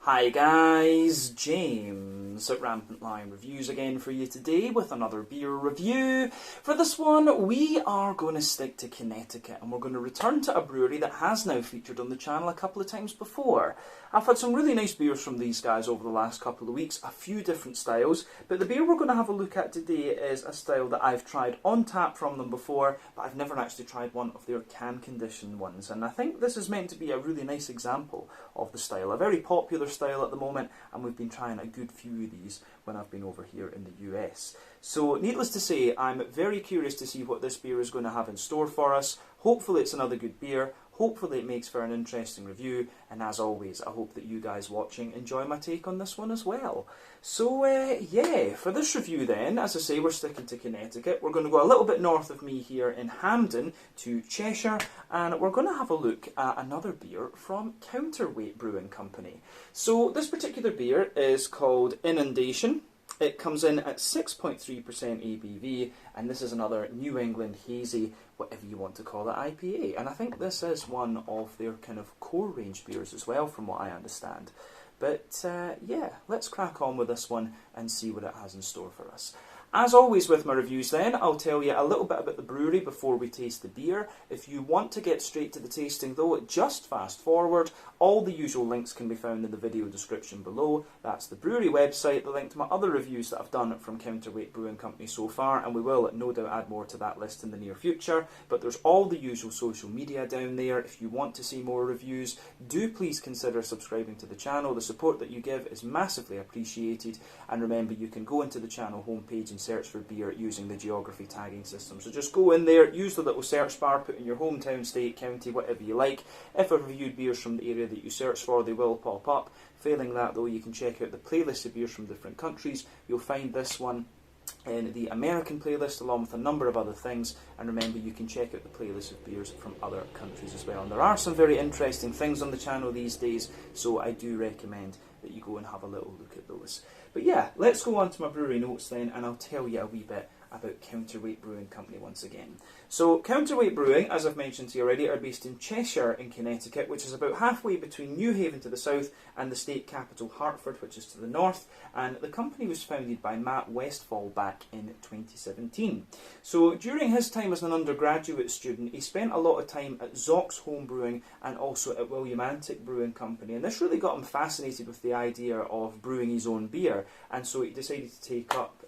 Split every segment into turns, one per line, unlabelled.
Hi guys, James at Rampant Lion Reviews again for you today with another beer review. For this one, we are going to stick to Connecticut and we're going to return to a brewery that has now featured on the channel a couple of times before. I've had some really nice beers from these guys over the last couple of weeks, a few different styles, but the beer we're going to have a look at today is a style that I've tried on tap from them before, but I've never actually tried one of their can conditioned ones, and I think this is meant to be a really nice example of the style, a very popular style at the moment, and we've been trying a good few of these when I've been over here in the US. So needless to say, I'm very curious to see what this beer is going to have in store for us. Hopefully it's another good beer. Hopefully it makes for an interesting review, and as always, I hope that you guys watching enjoy my take on this one as well. So yeah, for this review then, as I say, we're sticking to Connecticut. We're going to go a little bit north of me here in Hampden to Cheshire, and we're going to have a look at another beer from Counterweight Brewing Company. So this particular beer is called Inundation. It comes in at 6.3% ABV, and this is another New England hazy, whatever you want to call it, IPA. And I think this is one of their kind of core range beers as well, from what I understand. But yeah, let's crack on with this one and see what it has in store for us. As always with my reviews then, I'll tell you a little bit about the brewery before we taste the beer. If you want to get straight to the tasting though, just fast forward. All the usual links can be found in the video description below. That's the brewery website, the link to my other reviews that I've done from Counterweight Brewing Company so far, and we will no doubt add more to that list in the near future. But there's all the usual social media down there. If you want to see more reviews, do please consider subscribing to the channel. The support that you give is massively appreciated, and remember you can go into the channel homepage and search for beer using the geography tagging system. So just go in there, use the little search bar, put in your hometown, state, county, whatever you like. If I've reviewed beers from the area that you search for, they will pop up. Failing that though, you can check out the playlist of beers from different countries. You'll find this one in the American playlist along with a number of other things, and remember you can check out the playlist of beers from other countries as well. And there are some very interesting things on the channel these days, so I do recommend that you go and have a little look at those. But yeah, let's go on to my brewery notes then, and I'll tell you a wee bit about Counterweight Brewing Company once again. So Counterweight Brewing, as I've mentioned to you already, are based in Cheshire in Connecticut, which is about halfway between New Haven to the south and the state capital Hartford, which is to the north, and the company was founded by Matt Westfall back in 2017. So during his time as an undergraduate student, he spent a lot of time at Zox Home Brewing and also at Willimantic Brewing Company, and this really got him fascinated with the idea of brewing his own beer, and so he decided to take up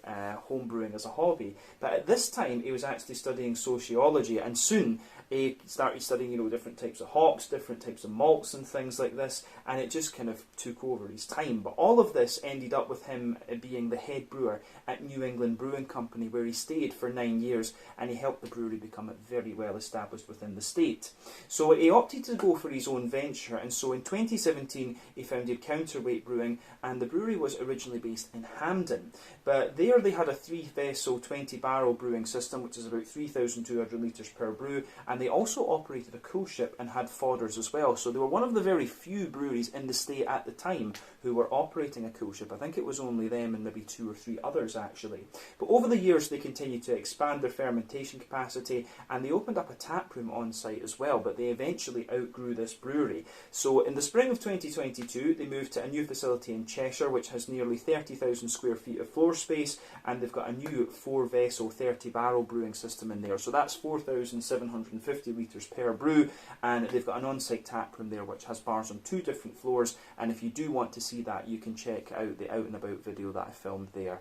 home brewing as a hobby. But at this time he was actually studying sociology, and soon he started studying, different types of hops, different types of malts and things like this, and it just kind of took over his time. But all of this ended up with him being the head brewer at New England Brewing Company, where he stayed for 9 years, and he helped the brewery become very well established within the state. So he opted to go for his own venture, and so in 2017 he founded Counterweight Brewing, and the brewery was originally based in Hampden. But there they had a 3-vessel, 20-barrel brewing system, which is about 3,200 litres per brew, and they also operated a cool ship and had fodders as well. So they were one of the very few breweries in the state at the time who were operating a cool ship. I think it was only them and maybe 2 or 3 others actually. But over the years they continued to expand their fermentation capacity, and they opened up a tap room on site as well, but they eventually outgrew this brewery. So in the spring of 2022 they moved to a new facility in Cheshire, which has nearly 30,000 square feet of floor space, and they've got a new 4-vessel 30-barrel brewing system in there. So that's 4,750 litres per brew, and they've got an on-site tap room there which has bars on 2 different floors, and if you do want to see that, you can check out the out and about video that I filmed there,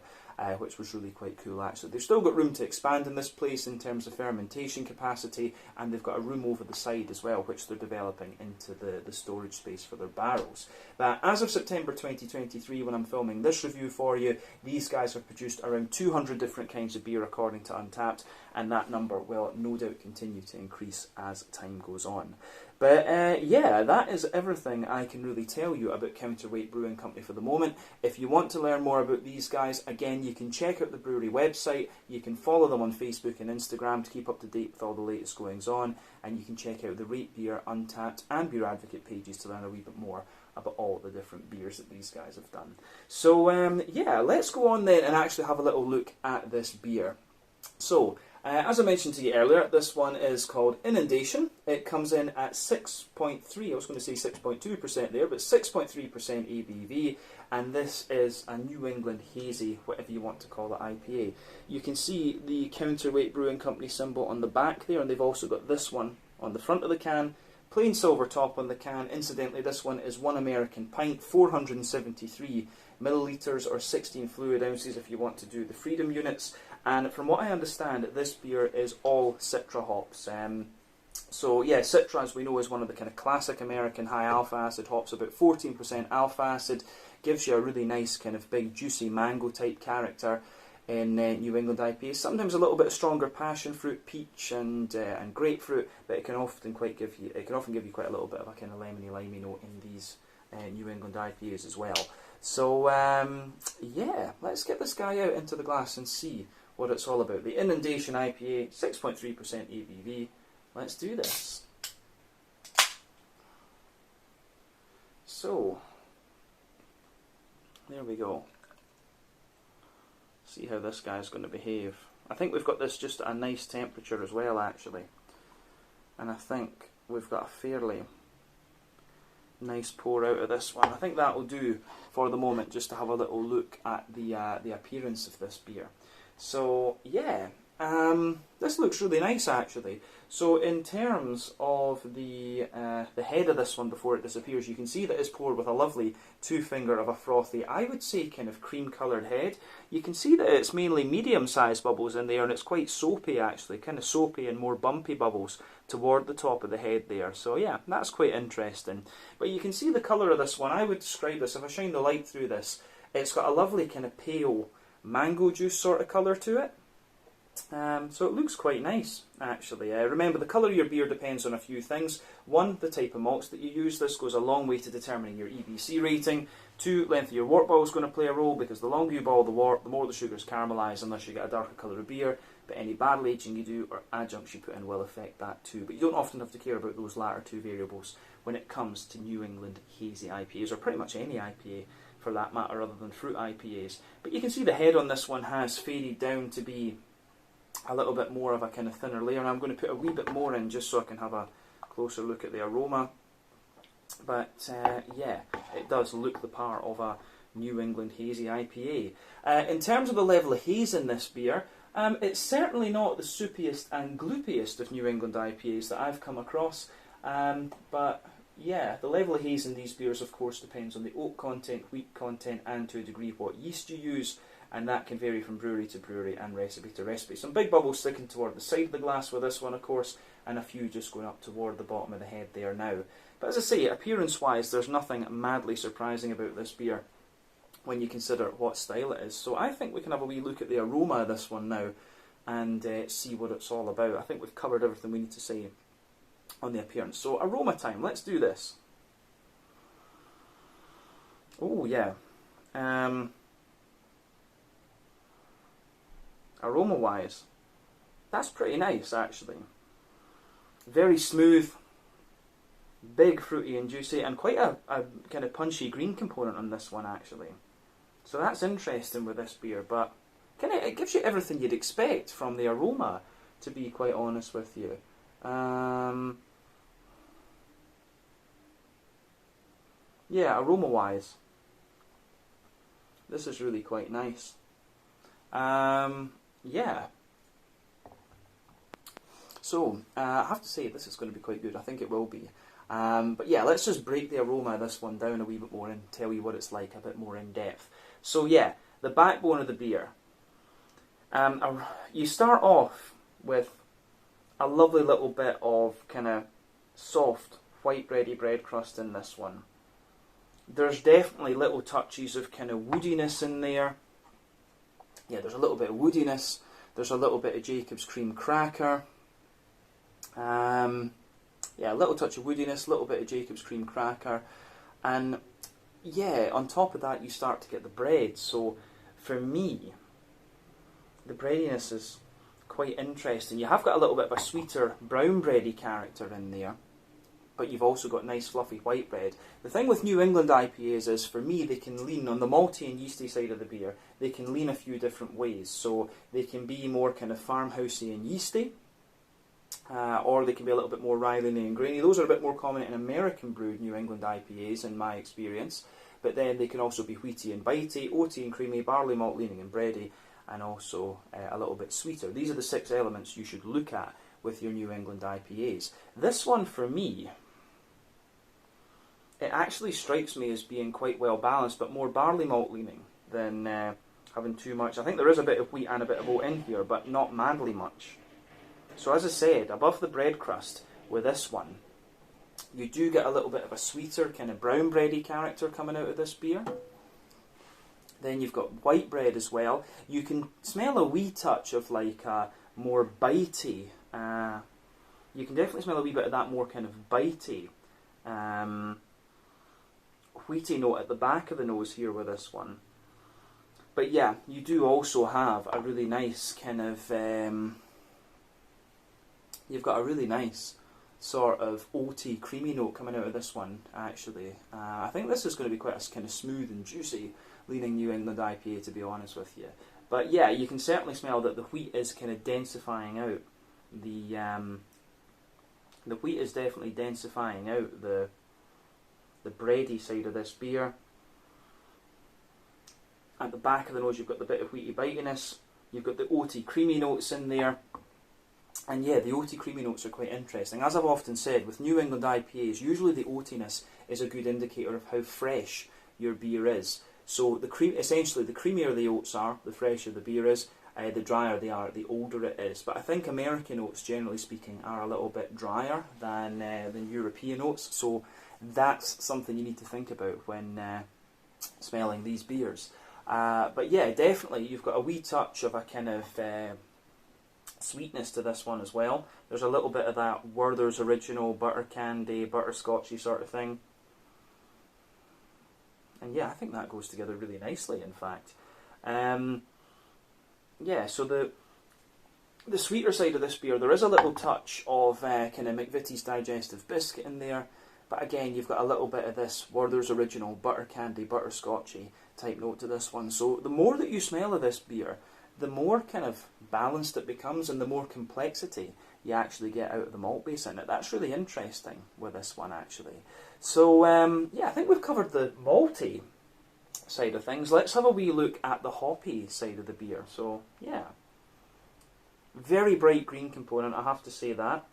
which was really quite cool actually. They've still got room to expand in this place in terms of fermentation capacity, and they've got a room over the side as well which they're developing into the storage space for their barrels. But as of September 2023, when I'm filming this review for you, these guys have produced around 200 different kinds of beer according to Untappd, and that number will no doubt continue to increase as time goes on. But yeah, that is everything I can really tell you about Counterweight Brewing Company for the moment. If you want to learn more about these guys, again, you can check out the brewery website, you can follow them on Facebook and Instagram to keep up to date with all the latest goings on, and you can check out the Rate Beer, Untappd and Beer Advocate pages to learn a wee bit more about all the different beers that these guys have done. So yeah, let's go on then and actually have a little look at this beer. So As I mentioned to you earlier, this one is called Inundation. It comes in at 6.3, I was going to say 6.2% there, but 6.3% ABV, and this is a New England Hazy, whatever you want to call it, IPA. You can see the Counterweight Brewing Company symbol on the back there, and they've also got this one on the front of the can. Plain silver top on the can. Incidentally, this one is 1 American pint, 473 millilitres or 16 fluid ounces if you want to do the Freedom units. And from what I understand, this beer is all Citra hops. So yeah, Citra, as we know, is one of the kind of classic American high alpha acid hops, about 14% alpha acid. Gives you a really nice kind of big juicy mango type character in New England IPAs. Sometimes a little bit of stronger passion fruit, peach, and grapefruit, but it can often give you quite a little bit of a kind of lemony note in these New England IPAs as well. So yeah, let's get this guy out into the glass and see what it's all about. The Inundation IPA, 6.3% ABV. Let's do this. So there we go. See how this guy's going to behave. I think we've got this just at a nice temperature as well, actually. And I think we've got a fairly nice pour out of this one. I think that will do for the moment, just to have a little look at the appearance of this beer. So yeah, this looks really nice actually. So in terms of the head of this one before it disappears, you can see that it's poured with a lovely 2-finger of a frothy, I would say kind of cream coloured head. You can see that it's mainly medium-sized bubbles in there, and it's quite soapy actually, kind of soapy and more bumpy bubbles toward the top of the head there. So yeah, that's quite interesting. But you can see the colour of this one. I would describe this, if I shine the light through this, it's got a lovely kind of pale mango juice sort of colour to it. So it looks quite nice actually. Remember, the colour of your beer depends on a few things. 1, the type of malts that you use. This goes a long way to determining your EBC rating. 2, length of your wort ball is going to play a role, because the longer you boil the wort, the more the sugars caramelise, unless you get a darker colour of beer. But any barrel aging you do or adjuncts you put in will affect that too. But you don't often have to care about those latter 2 variables when it comes to New England hazy IPAs, or pretty much any IPA for that matter, other than fruit IPAs. But you can see the head on this one has faded down to be a little bit more of a kind of thinner layer, and I'm going to put a wee bit more in just so I can have a closer look at the aroma. But yeah, it does look the part of a New England hazy IPA. In terms of the level of haze in this beer, it's certainly not the soupiest and gloopiest of New England IPAs that I've come across, but yeah, the level of haze in these beers of course depends on the oak content, wheat content, and to a degree what yeast you use, and that can vary from brewery to brewery and recipe to recipe. Some big bubbles sticking toward the side of the glass with this one of course, and a few just going up toward the bottom of the head there now. But as I say, appearance wise there's nothing madly surprising about this beer when you consider what style it is. So I think we can have a wee look at the aroma of this one now and see what it's all about. I think we've covered everything we need to say on the appearance. So aroma time, let's do this. Oh yeah. Aroma wise, that's pretty nice actually. Very smooth, big fruity and juicy, and quite a kind of punchy green component on this one actually. So that's interesting with this beer, but it gives you everything you'd expect from the aroma, to be quite honest with you. Yeah, aroma wise, this is really quite nice. Yeah. So, I have to say, this is going to be quite good. I think it will be. But yeah, let's just break the aroma of this one down a wee bit more and tell you what it's like a bit more in depth. So yeah, the backbone of the beer. You start off with a lovely little bit of kind of soft, white bready bread crust in this one. There's definitely little touches of kind of woodiness in there. Yeah, there's a little bit of woodiness. There's a little bit of Jacob's cream cracker. Yeah, a little touch of woodiness, a little bit of Jacob's cream cracker. And yeah, on top of that you start to get the bread. So for me, the breadiness is quite interesting. You have got a little bit of a sweeter brown bready character in there. but you've also got nice fluffy white bread. The thing with New England IPAs is, for me, they can lean on the malty and yeasty side of the beer. They can lean a few different ways. So they can be more kind of farmhousey and yeasty, or they can be a little bit more rye-leaning and grainy. Those are a bit more common in American brewed New England IPAs, in my experience. But then they can also be wheaty and bitey, oaty and creamy, barley malt leaning and bready, and also a little bit sweeter. These are the 6 elements you should look at with your New England IPAs. This one, for me, it actually strikes me as being quite well balanced, but more barley malt leaning than having too much. I think there is a bit of wheat and a bit of oat in here, but not madly much. So as I said, above the bread crust with this one, you do get a little bit of a sweeter, kind of brown bready character coming out of this beer. Then you've got white bread as well. You can smell a wee touch of like a more bitey. You can definitely smell a wee bit of that more kind of bitey, wheaty note at the back of the nose here with this one. But yeah, you do also have a really nice kind of, you've got a really nice sort of oaty, creamy note coming out of this one, actually. I think this is going to be quite a kind of smooth and juicy leaning New England IPA, to be honest with you. But yeah, you can certainly smell that the wheat is kind of densifying out. The wheat is definitely densifying out the bready side of this beer. At the back of the nose, you've got the bit of wheaty bitiness. You've got the oaty, creamy notes in there. And yeah, the oaty creamy notes are quite interesting. As I've often said, with New England IPAs, usually the oatiness is a good indicator of how fresh your beer is. So essentially, the creamier the oats are, the fresher the beer is. The drier they are, the older it is. But I think American oats, generally speaking, are a little bit drier than European oats. So that's something you need to think about when smelling these beers. But yeah, definitely, you've got a wee touch of a kind of sweetness to this one as well. There's a little bit of that Werther's Original butter candy, butterscotchy sort of thing. And yeah, I think that goes together really nicely, in fact. Yeah, so the sweeter side of this beer, there is a little touch of kind of McVitie's Digestive Biscuit in there. But again, you've got a little bit of this Werther's Original butter candy, butterscotchy type note to this one. So the more that you smell of this beer, the more kind of balanced it becomes and the more complexity you actually get out of the malt base in it. That's really interesting with this one, actually. So, yeah, I think we've covered the malty side of things. Let's have a wee look at the hoppy side of the beer. So, yeah. Very bright green component, I have to say that,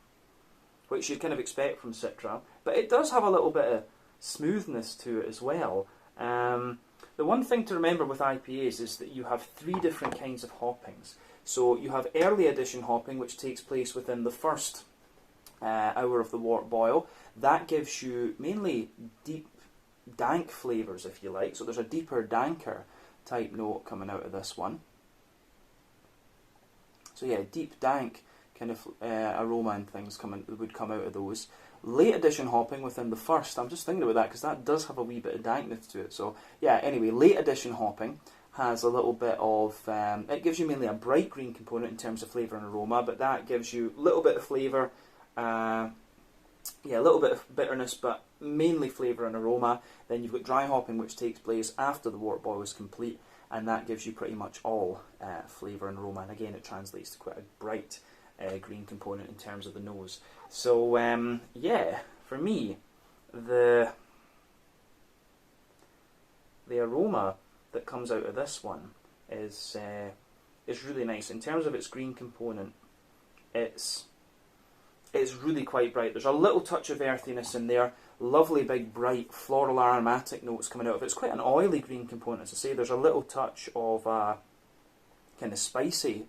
which you'd kind of expect from Citra. But it does have a little bit of smoothness to it as well. The one thing to remember with IPAs is that you have 3 different kinds of hoppings. So you have early addition hopping, which takes place within the first hour of the wort boil. That gives you mainly deep, dank flavours, if you like. So there's a deeper, danker type note coming out of this one. So yeah, deep, dank kind of aroma and things would come out of those. Late addition hopping within the first, I'm just thinking about that because that does have a wee bit of dankness to it. So yeah, anyway, late addition hopping has a little bit of, it gives you mainly a bright green component in terms of flavour and aroma, but that gives you a little bit of flavour, yeah, a little bit of bitterness, but mainly flavour and aroma. Then you've got dry hopping, which takes place after the wort boil is complete, and that gives you pretty much all flavour and aroma, and again it translates to quite a bright green component in terms of the nose. So yeah, for me, the aroma that comes out of this one is really nice. In terms of its green component, it's really quite bright. There's a little touch of earthiness in there, lovely big bright floral aromatic notes coming out of it. It's quite an oily green component, as I say. There's a little touch of a kind of spicy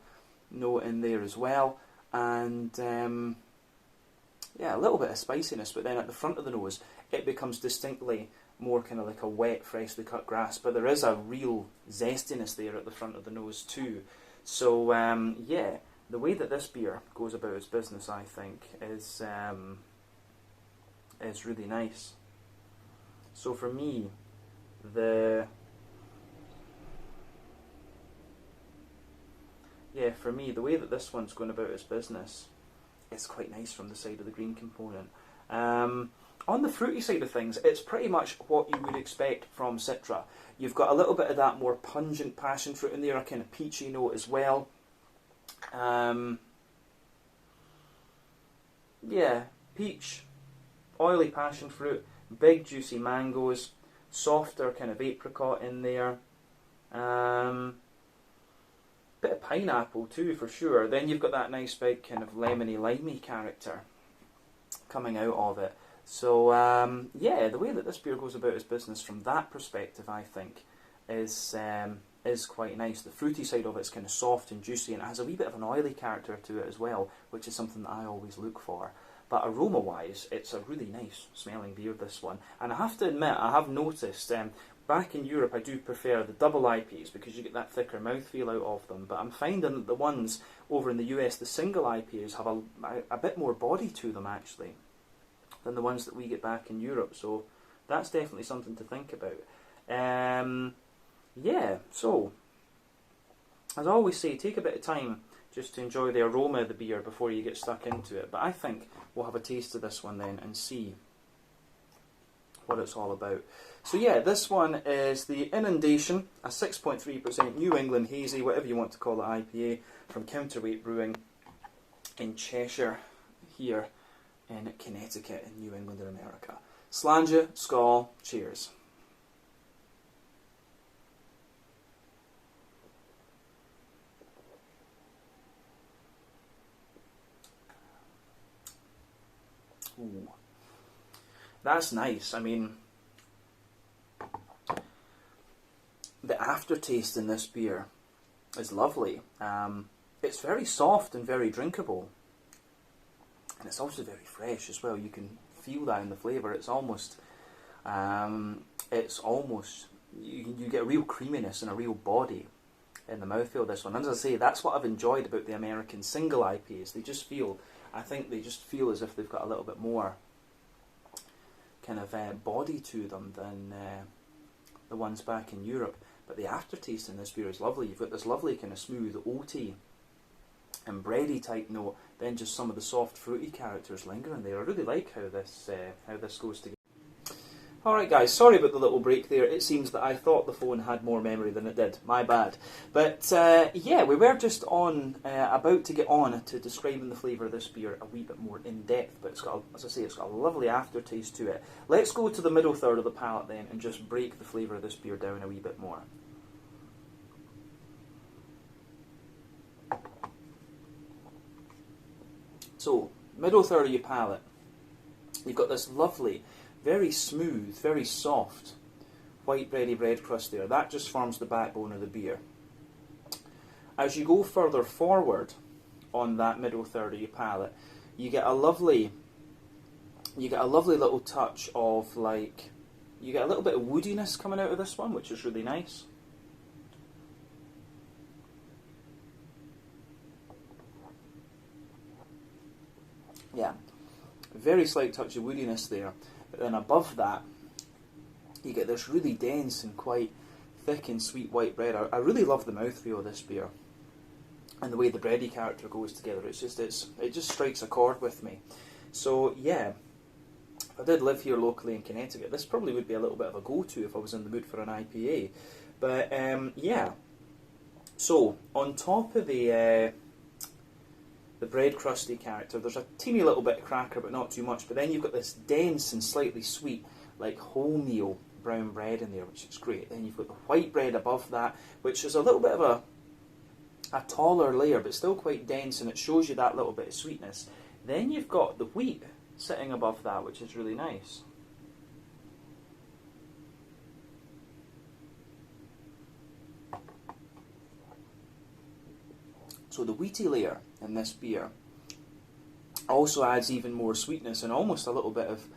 note in there as well, and yeah, a little bit of spiciness, but then at the front of the nose it becomes distinctly more kind of like a wet, freshly cut grass, but there is a real zestiness there at the front of the nose too. So yeah, the way that this beer goes about its business, I think, is really nice. So for me, the way that this one's going about its business is quite nice from the side of the green component. on the fruity side of things, it's pretty much what you would expect from Citra. You've got a little bit of that more pungent passion fruit in there, a kind of peachy note as well. Yeah, peach, oily passion fruit, big juicy mangoes, softer kind of apricot in there. Bit of pineapple too, for sure. Then you've got that nice big kind of lemony, limey character coming out of it. So, yeah, the way that this beer goes about its business from that perspective, I think, is quite nice. The fruity side of it is kind of soft and juicy, and it has a wee bit of an oily character to it as well, which is something that I always look for. But aroma-wise, it's a really nice smelling beer, this one. And I have to admit, I have noticed, back in Europe I do prefer the double IPAs because you get that thicker mouthfeel out of them. But I'm finding that the ones over in the US, the single IPAs, have a bit more body to them, actually, than the ones that we get back in Europe. So that's definitely something to think about. Yeah, so, as I always say, take a bit of time just to enjoy the aroma of the beer before you get stuck into it. But I think we'll have a taste of this one then and see what it's all about. So yeah, this one is the Inundation, a 6.3% New England Hazy, whatever you want to call it, IPA, from Counterweight Brewing in Cheshire, here in Connecticut, in New England in America. Slàinte, skål, cheers. Ooh. That's nice. I mean, the aftertaste in this beer is lovely. It's very soft and very drinkable. And it's also very fresh as well. You can feel that in the flavour. It's almost, you get a real creaminess and a real body in the mouthfeel of this one. And as I say, that's what I've enjoyed about the American single IPAs. I think they just feel as if they've got a little bit more kind of body to them than the ones back in Europe. But the aftertaste in this beer is lovely. You've got this lovely kind of smooth oaty and bready type note, then just some of the soft fruity characters lingering there. I really like how this goes together. Alright guys, sorry about the little break there. It seems that I thought the phone had more memory than it did. My bad. But yeah, we were just about to get on to describing the flavour of this beer a wee bit more in depth. But it's got, as I say, it's got a lovely aftertaste to it. Let's go to the middle third of the palate then and just break the flavour of this beer down a wee bit more. So, middle third of your palate, you've got this lovely, very smooth, very soft, white bready bread crust there. That just forms the backbone of the beer. As you go further forward on that middle third of your palate, you get a lovely little touch of you get a little bit of woodiness coming out of this one, which is really nice. Yeah, very slight touch of woodiness there. But then above that, you get this really dense and quite thick and sweet white bread. I really love the mouthfeel of this beer, and the way the bready character goes together. It just strikes a chord with me. So yeah, if I did live here locally in Connecticut, this probably would be a little bit of a go-to if I was in the mood for an IPA. But yeah, so on top of the bread crusty character, there's a teeny little bit of cracker, but not too much. But then you've got this dense and slightly sweet, like wholemeal brown bread in there, which is great. Then you've got the white bread above that, which is a little bit of a taller layer, but still quite dense, and it shows you that little bit of sweetness. Then you've got the wheat sitting above that, which is really nice. So the wheaty layer in this beer also adds even more sweetness and almost a little bit of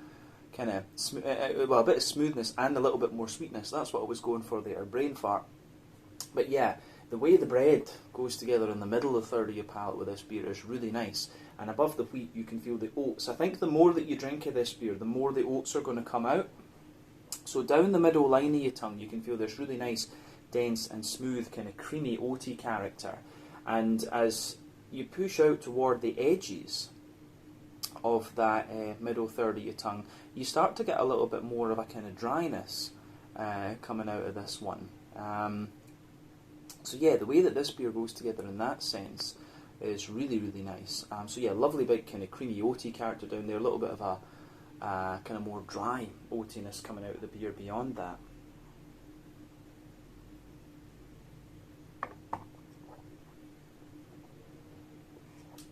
kind of a bit of smoothness and a little bit more sweetness. That's what I was going for there, brain fart. But yeah, the way the bread goes together in the middle of the third of your palate with this beer is really nice. And above the wheat, you can feel the oats. I think the more that you drink of this beer, the more the oats are going to come out. So down the middle line of your tongue, you can feel this really nice, dense and smooth, kind of creamy, oaty character. And as you push out toward the edges of that middle third of your tongue, you start to get a little bit more of a kind of dryness coming out of this one. So yeah, the way that this beer goes together in that sense is really, really nice. So yeah, lovely big kind of creamy oaty character down there, a little bit of a kind of more dry oatiness coming out of the beer beyond that.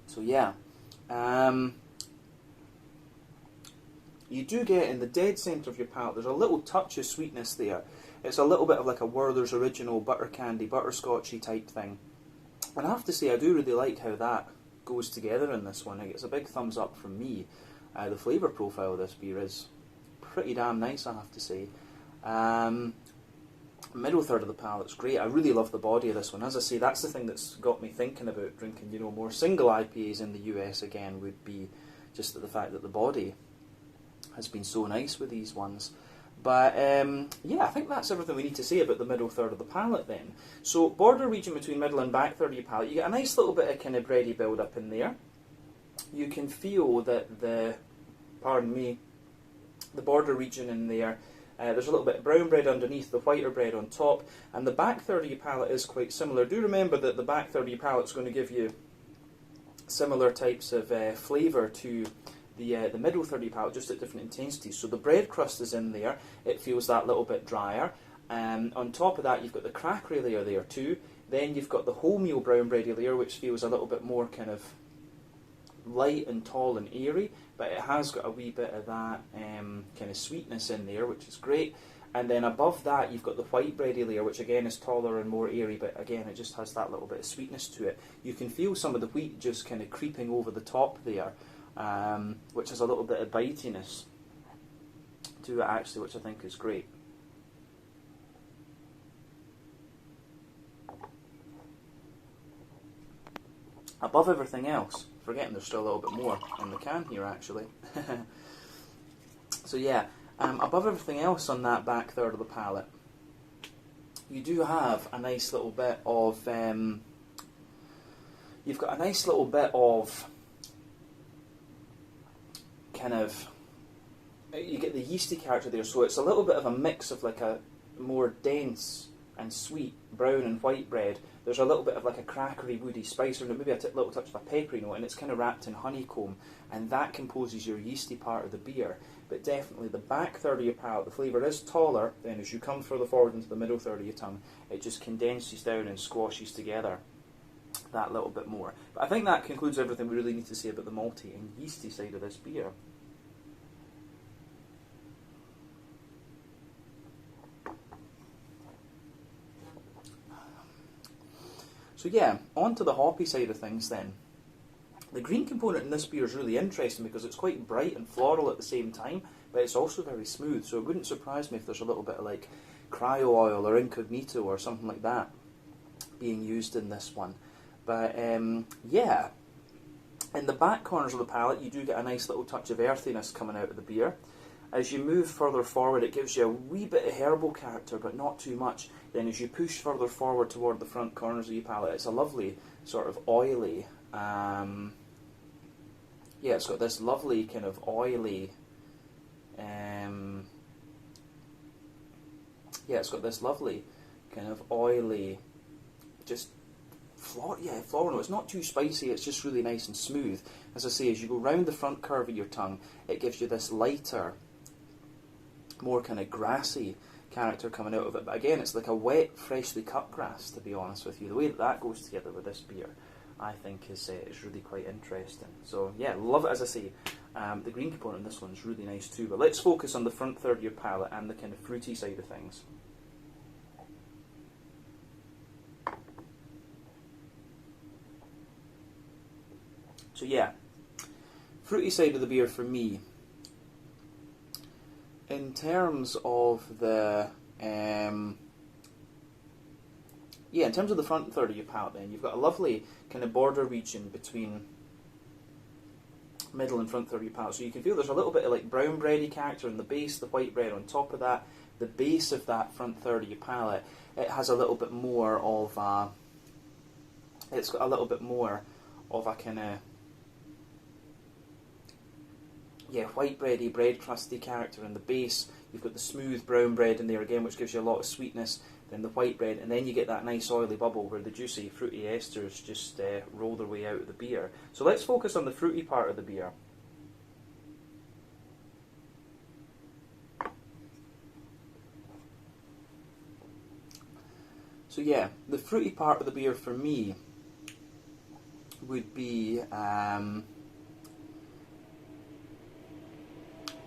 So yeah, you do get in the dead centre of your palate, there's a little touch of sweetness there. It's a little bit of like a Werther's Original butter candy, butterscotchy type thing. And I have to say, I do really like how that goes together in this one. It gets a big thumbs up from me. The flavour profile of this beer is pretty damn nice, I have to say. Middle third of the palate's great. I really love the body of this one. As I say, that's the thing that's got me thinking about drinking, you know, more single IPAs in the US again, would be just the fact that the body has been so nice with these ones. But yeah, I think that's everything we need to say about the middle third of the palate then. So border region between middle and back third of your palate, you get a nice little bit of kind of bready build up in there. You can feel that the border region in there, there's a little bit of brown bread underneath, the whiter bread on top, and the back third of your palate is quite similar. Do remember that the back third of your palate is going to give you similar types of flavour to the middle third of your palate, just at different intensities. So the bread crust is in there, it feels that little bit drier. On top of that, you've got the crackery layer there too. Then you've got the wholemeal brown bready layer, which feels a little bit more kind of light and tall and airy, but it has got a wee bit of that kind of sweetness in there, which is great. And then above that, you've got the white bready layer, which again is taller and more airy, but again, it just has that little bit of sweetness to it. You can feel some of the wheat just kind of creeping over the top there, which has a little bit of bitiness to it actually, which I think is great. Above everything else, forgetting there's still a little bit more in the can here actually. So yeah, above everything else on that back third of the palate, you do have a nice little bit of, you've got a nice little bit of kind of, you get the yeasty character there, so it's a little bit of a mix of like a more dense and sweet brown and white bread. There's a little bit of like a crackery, woody spice, or maybe a little touch of a peppery note, and it's kind of wrapped in honeycomb, and that composes your yeasty part of the beer. But definitely the back third of your palate, the flavour is taller, then as you come further forward into the middle third of your tongue, it just condenses down and squashes together that little bit more. But I think that concludes everything we really need to say about the malty and yeasty side of this beer. So yeah, on to the hoppy side of things then. The green component in this beer is really interesting because it's quite bright and floral at the same time, but it's also very smooth, so it wouldn't surprise me if there's a little bit of like cryo oil or incognito or something like that being used in this one. But yeah, in the back corners of the palate you do get a nice little touch of earthiness coming out of the beer. As you move further forward, it gives you a wee bit of herbal character, but not too much. Then as you push further forward toward the front corners of your palate, it's a lovely sort of oily, yeah, it's got this lovely kind of oily, yeah, it's got this lovely kind of oily, just floral note. It's not too spicy, it's just really nice and smooth. As I say, as you go round the front curve of your tongue, it gives you this lighter, more kind of grassy character coming out of it. But again, it's like a wet, freshly cut grass, to be honest with you. The way that that goes together with this beer, I think is really quite interesting. So yeah, love it. As I say, the green component in this one is really nice too. But let's focus on the front third of your palate and the kind of fruity side of things. So yeah, fruity side of the beer for me. In terms of the in terms of the front third of your palate, then you've got a lovely kind of border region between middle and front third of your palate. So you can feel there's a little bit of like brown bready character in the base, the white bread on top of that. The base of that front third of your palate, it has a little bit more of a, it's got a little bit more of a kind of yeah, white bready, bread crusty character in the base. You've got the smooth brown bread in there again, which gives you a lot of sweetness. Then the white bread, and then you get that nice oily bubble where the juicy, fruity esters just roll their way out of the beer. So let's focus on the fruity part of the beer. So yeah, the fruity part of the beer for me would be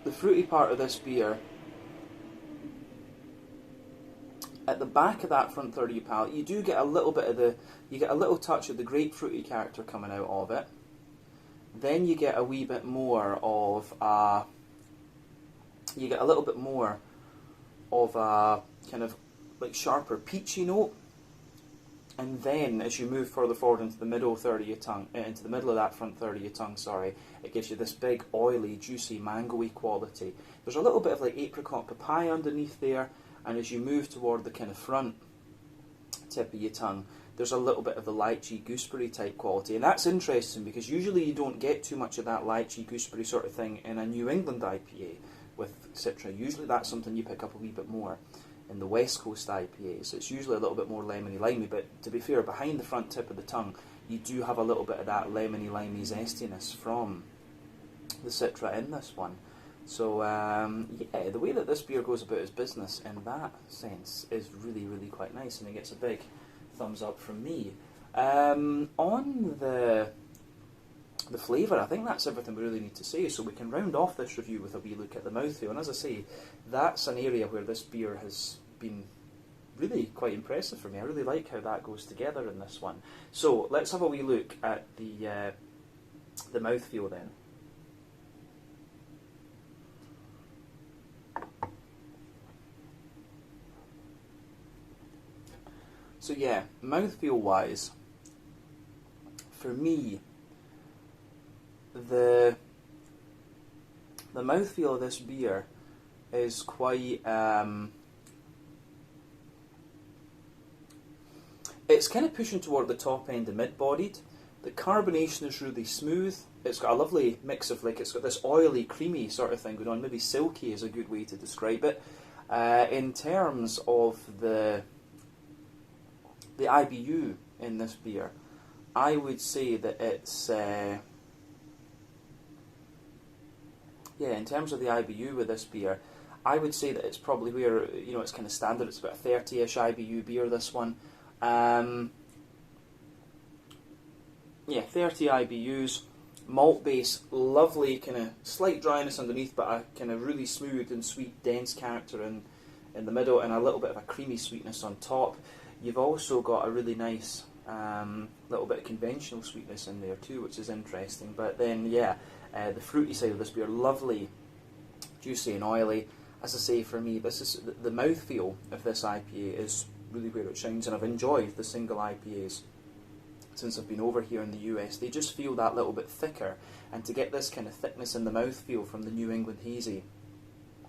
the fruity part of this beer. At the back of that front third of your palate, you do get a little bit of you get a little touch of the grapefruity character coming out of it. Then you get a wee bit more of a kind of like sharper peachy note. And then, as you move further forward into the middle third of your tongue, into the middle of that front third of your tongue, sorry, it gives you this big, oily, juicy, mango-y quality. There's a little bit of like apricot papaya underneath there, and as you move toward the kind of front tip of your tongue, there's a little bit of the lychee gooseberry type quality. And that's interesting because usually you don't get too much of that lychee gooseberry sort of thing in a New England IPA with Citra. Usually that's something you pick up a wee bit more in the West Coast IPAs. It's usually a little bit more lemony-limey, but to be fair, behind the front tip of the tongue, you do have a little bit of that lemony-limey zestiness from the Citra in this one. So, yeah, the way that this beer goes about its business in that sense is really, really quite nice, and it gets a big thumbs up from me. On the flavour, I think that's everything we really need to say, so we can round off this review with a wee look at the mouthfeel. And as I say, that's an area where this beer has been really quite impressive for me. I really like how that goes together in this one. So let's have a wee look at the mouthfeel then. So yeah, mouthfeel wise, for me, the mouthfeel of this beer is quite it's kind of pushing toward the top end of mid-bodied. The carbonation is really smooth. It's got a lovely mix of, like, it's got this oily, creamy sort of thing going on. Maybe silky is a good way to describe it. In terms of the IBU in this beer, I would say that it's in terms of the IBU with this beer, I would say that it's probably where, you know, it's kind of standard. It's about a 30-ish IBU beer, this one. Yeah, 30 IBUs, malt base, lovely kind of slight dryness underneath, but a kind of really smooth and sweet, dense character in the middle, and a little bit of a creamy sweetness on top. You've also got a really nice little bit of conventional sweetness in there too, which is interesting. But then, yeah, the fruity side of this beer, lovely, juicy and oily. As I say, for me, this is the mouthfeel of this IPA is really where it shines, and I've enjoyed the single IPAs since I've been over here in the US. They just feel that little bit thicker, and to get this kind of thickness in the mouthfeel from the New England Hazy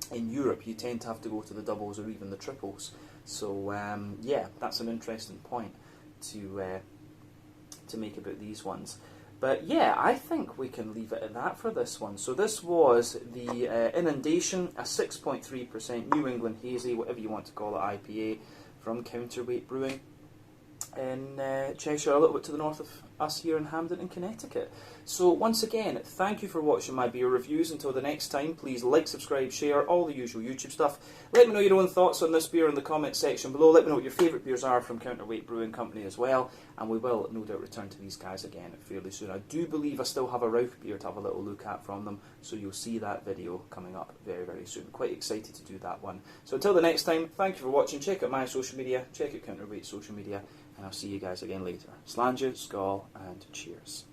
in Europe, you tend to have to go to the doubles or even the triples. So yeah, that's an interesting point to make about these ones. But yeah, I think we can leave it at that for this one. So this was the Inundation, a 6.3% New England Hazy, whatever you want to call it, IPA from Counterweight Brewing in Cheshire, a little bit to the north of us here in Hampden in Connecticut. So once again, thank you for watching my beer reviews. Until the next time, please like, subscribe, share, all the usual YouTube stuff. Let me know your own thoughts on this beer in the comments section below. Let me know what your favourite beers are from Counterweight Brewing Company as well, and we will no doubt return to these guys again fairly soon. I do believe I still have a Rauch beer to have a little look at from them, so you'll see that video coming up very, very soon. Quite excited to do that one. So until the next time, thank you for watching. Check out my social media, check out Counterweight's social media, and I'll see you guys again later. Slàinte, skål, and cheers.